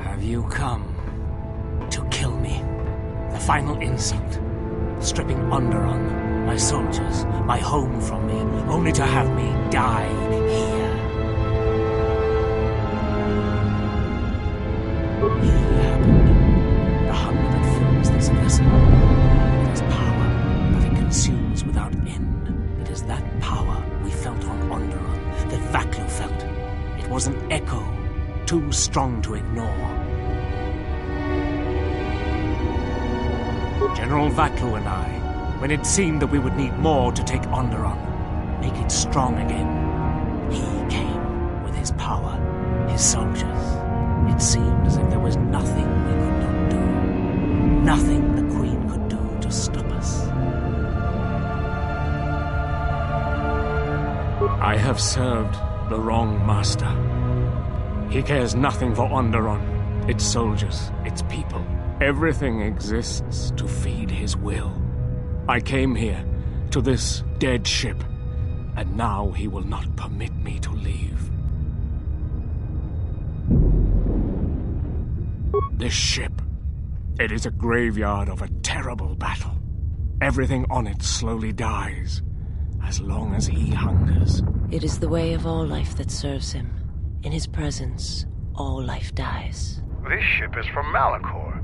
Have you come to kill me? The final insult. Stripping Onderon, my soldiers, my home from me, only to have me die here. He happened. The hunger that fills this vessel. It is power, but it consumes without end. It is that power we felt on Onderon, that Vaklu felt. It was an echo, too strong to ignore. General Vaklu and I, when it seemed that we would need more to take Onderon, make it strong again, he came with his power, his soldiers. It seemed as if there was nothing we could not do, nothing the Queen could do to stop us. I have served the wrong master. He cares nothing for Onderon, its soldiers, its people. Everything exists to feed his will. I came here, to this dead ship, and now he will not permit me to leave. This ship, it is a graveyard of a terrible battle. Everything on it slowly dies, as long as he hungers. It is the way of all life that serves him. In his presence, all life dies. This ship is from Malachor.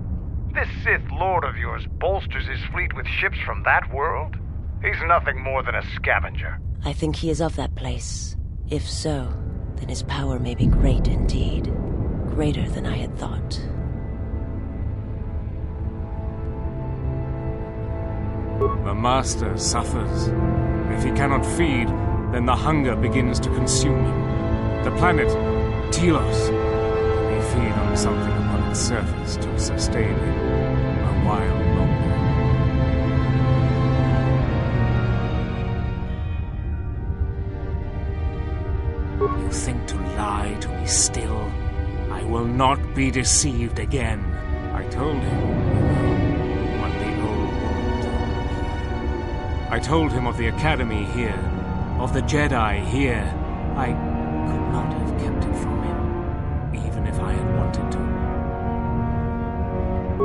This Sith Lord of yours bolsters his fleet with ships from that world? He's nothing more than a scavenger. I think he is of that place. If so, then his power may be great indeed. Greater than I had thought. The Master suffers. If he cannot feed, then the hunger begins to consume him. The planet, Telos, may feed on something upon its surface to sustain him a while longer. You think to lie to me still? I will not be deceived again. I told him what the old woman told me. I told him of the Academy here, of the Jedi here. I could not have kept it from him, even if I had wanted to.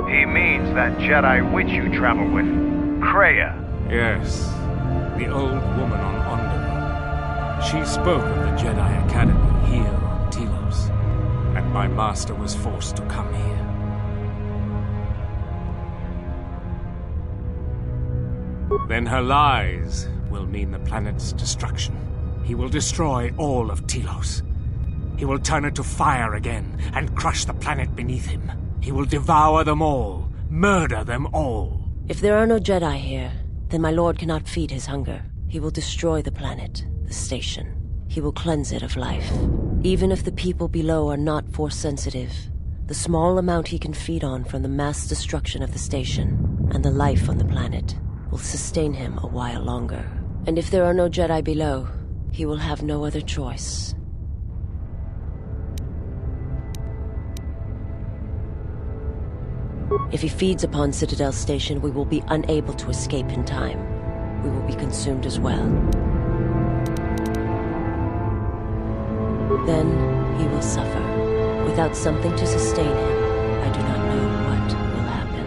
He means that Jedi witch you travel with, Kreia. Yes, the old woman on Onderon. She spoke of the Jedi Academy here on Telos, and my master was forced to come here. Then her lies will mean the planet's destruction. He will destroy all of Telos. He will turn it to fire again and crush the planet beneath him. He will devour them all, murder them all. If there are no Jedi here, then my lord cannot feed his hunger. He will destroy the planet, the station. He will cleanse it of life. Even if the people below are not Force-sensitive, the small amount he can feed on from the mass destruction of the station and the life on the planet will sustain him a while longer. And if there are no Jedi below, he will have no other choice. If he feeds upon Citadel Station, we will be unable to escape in time. We will be consumed as well. Then he will suffer. Without something to sustain him, I do not know what will happen.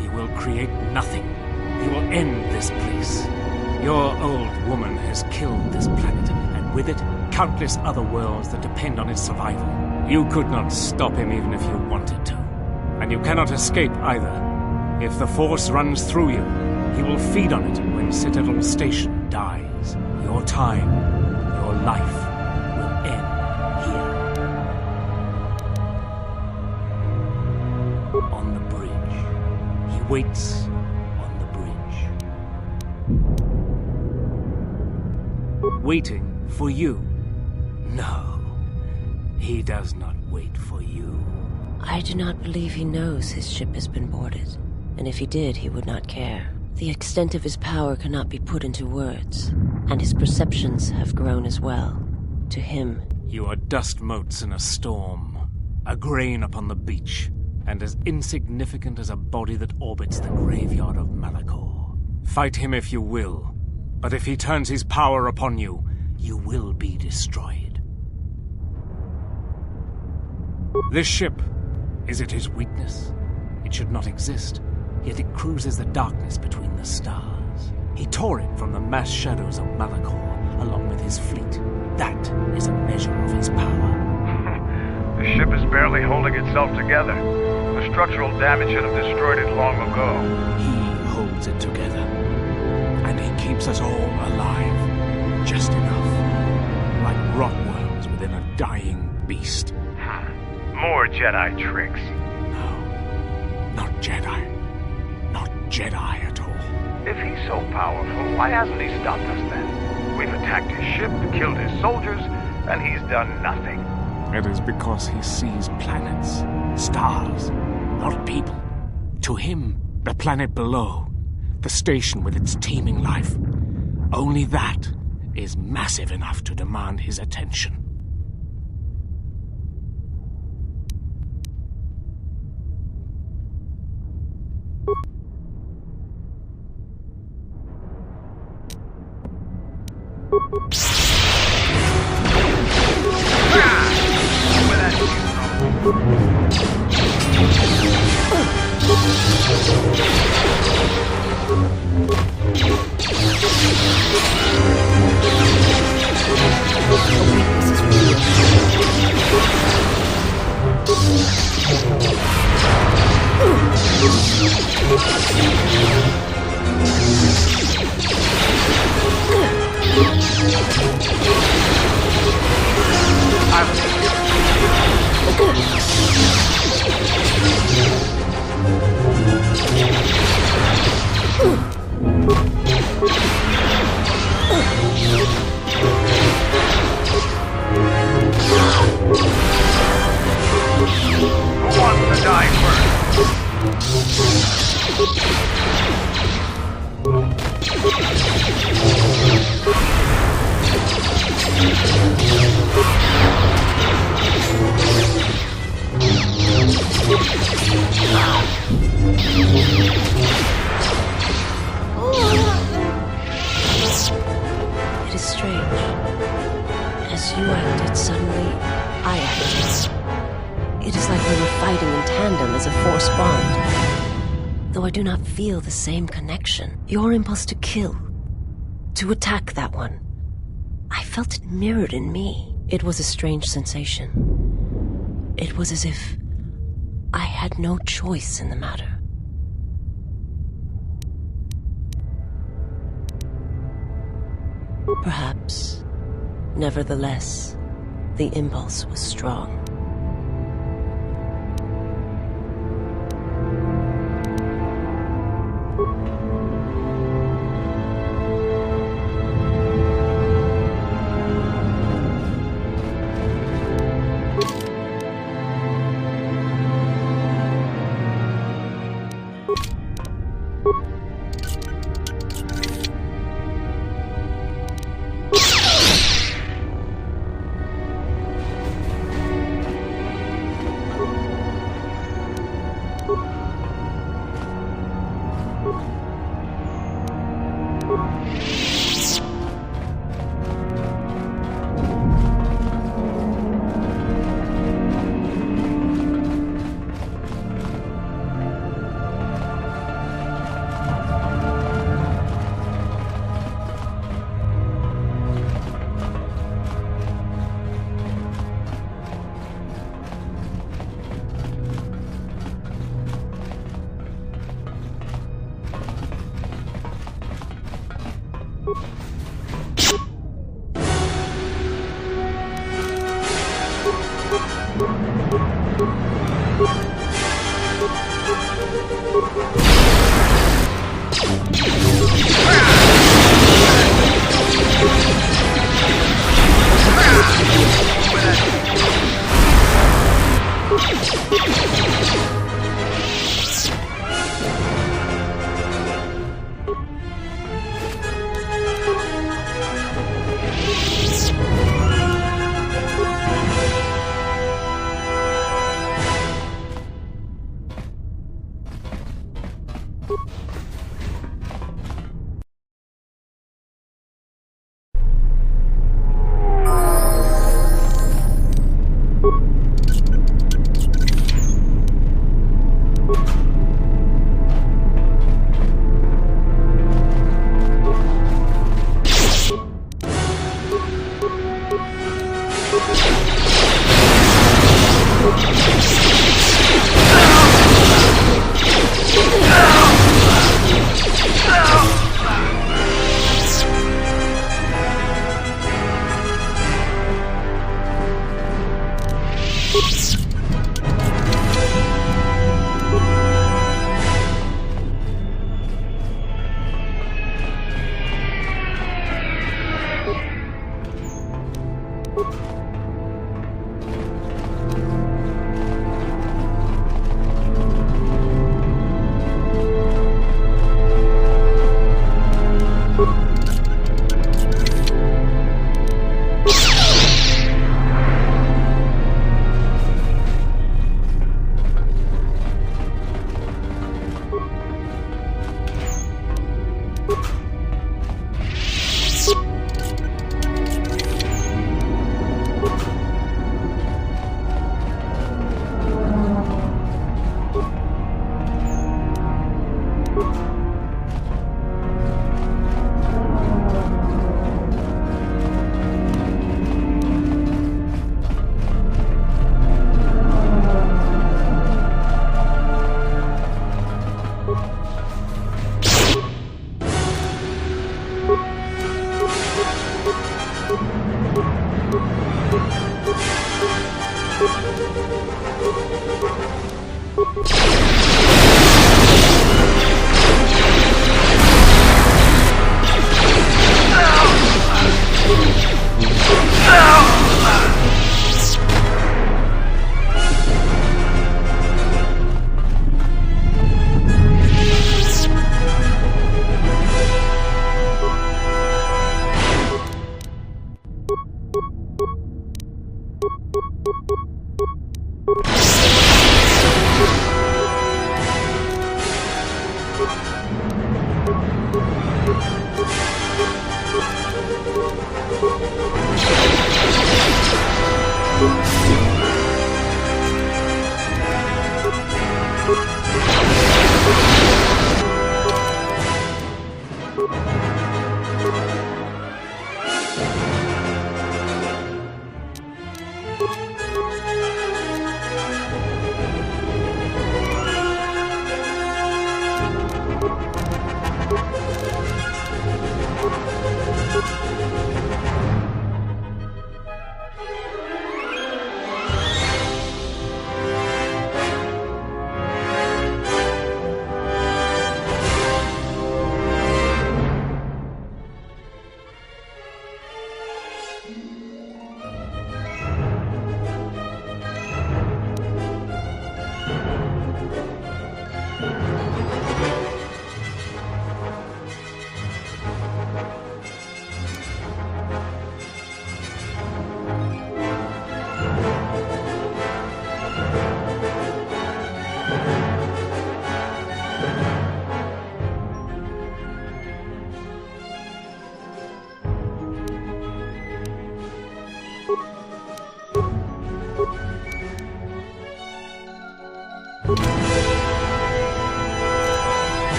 He will create nothing. He will end this place. Your old woman has killed this planet, and with it, countless other worlds that depend on its survival. You could not stop him even if you wanted to. And you cannot escape either. If the Force runs through you, he will feed on it when Citadel Station dies. Your time, your life, will end here. On the bridge. He waits on the bridge. Waiting for you. No, he does not wait for you. I do not believe he knows his ship has been boarded. And if he did, he would not care. The extent of his power cannot be put into words. And his perceptions have grown as well. To him, you are dust motes in a storm. A grain upon the beach. and as insignificant as a body that orbits the graveyard of Malachor. Fight him if you will, but if he turns his power upon you, you will be destroyed. This ship, is it his weakness? It should not exist, yet it cruises the darkness between the stars. He tore it from the mass shadows of Malachor, along with his fleet. That is a measure of his power. The ship is barely holding itself together. The structural damage should have destroyed it long ago. He holds it together, and he keeps us all alive, just enough, like rotworms within a dying beast. More Jedi tricks. No, not Jedi. Not Jedi at all. If he's so powerful, why hasn't he stopped us then? We've attacked his ship, killed his soldiers, and he's done nothing. It is because he sees planets, stars, not people. To him, the planet below, the station with its teeming life, only that is massive enough to demand his attention. Who wants to die first? It is strange. As you acted, suddenly I acted. It is like we were fighting in tandem as a force bond. Though I do not feel the same connection. Your impulse to kill, to attack that one, I felt it mirrored in me. It was a strange sensation. It was as if I had no choice in the matter. Perhaps. Nevertheless, the impulse was strong.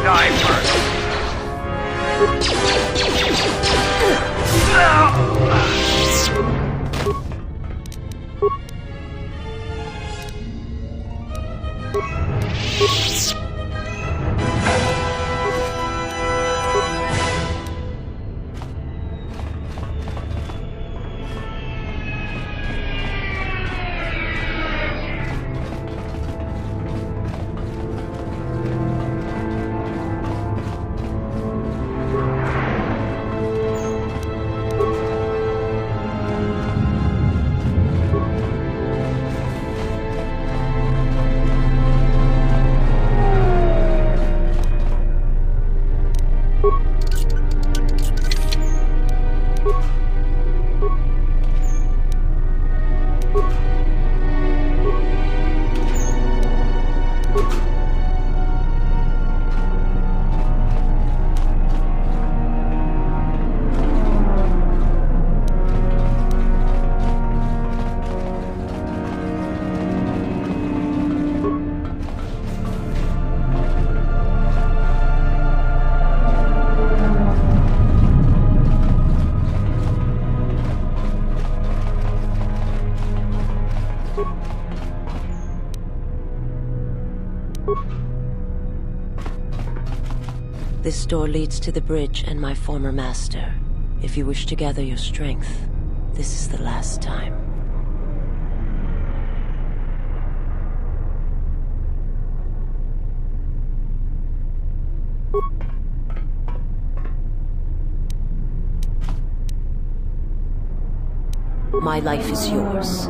Die first. This door leads to the bridge and my former master. If you wish to gather your strength, this is the last time. My life is yours.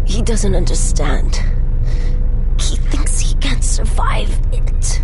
He doesn't understand. He thinks he can survive it.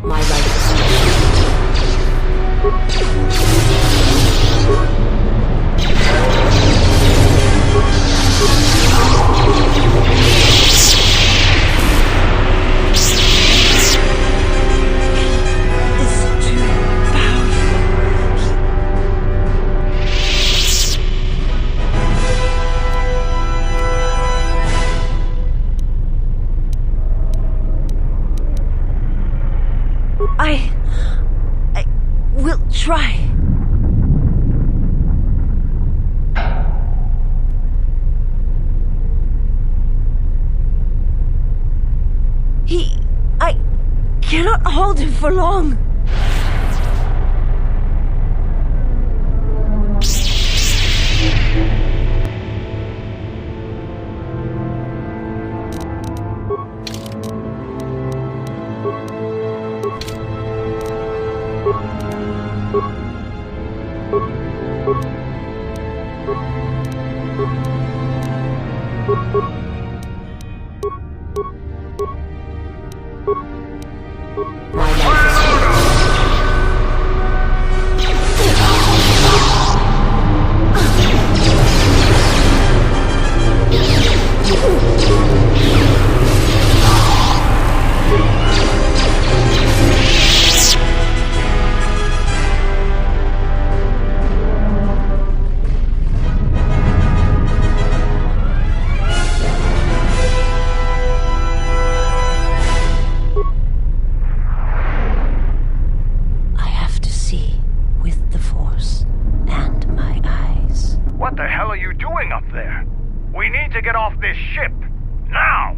My right I will try. I cannot hold him for long. What the hell are you doing up there? We need to get off this ship. Now!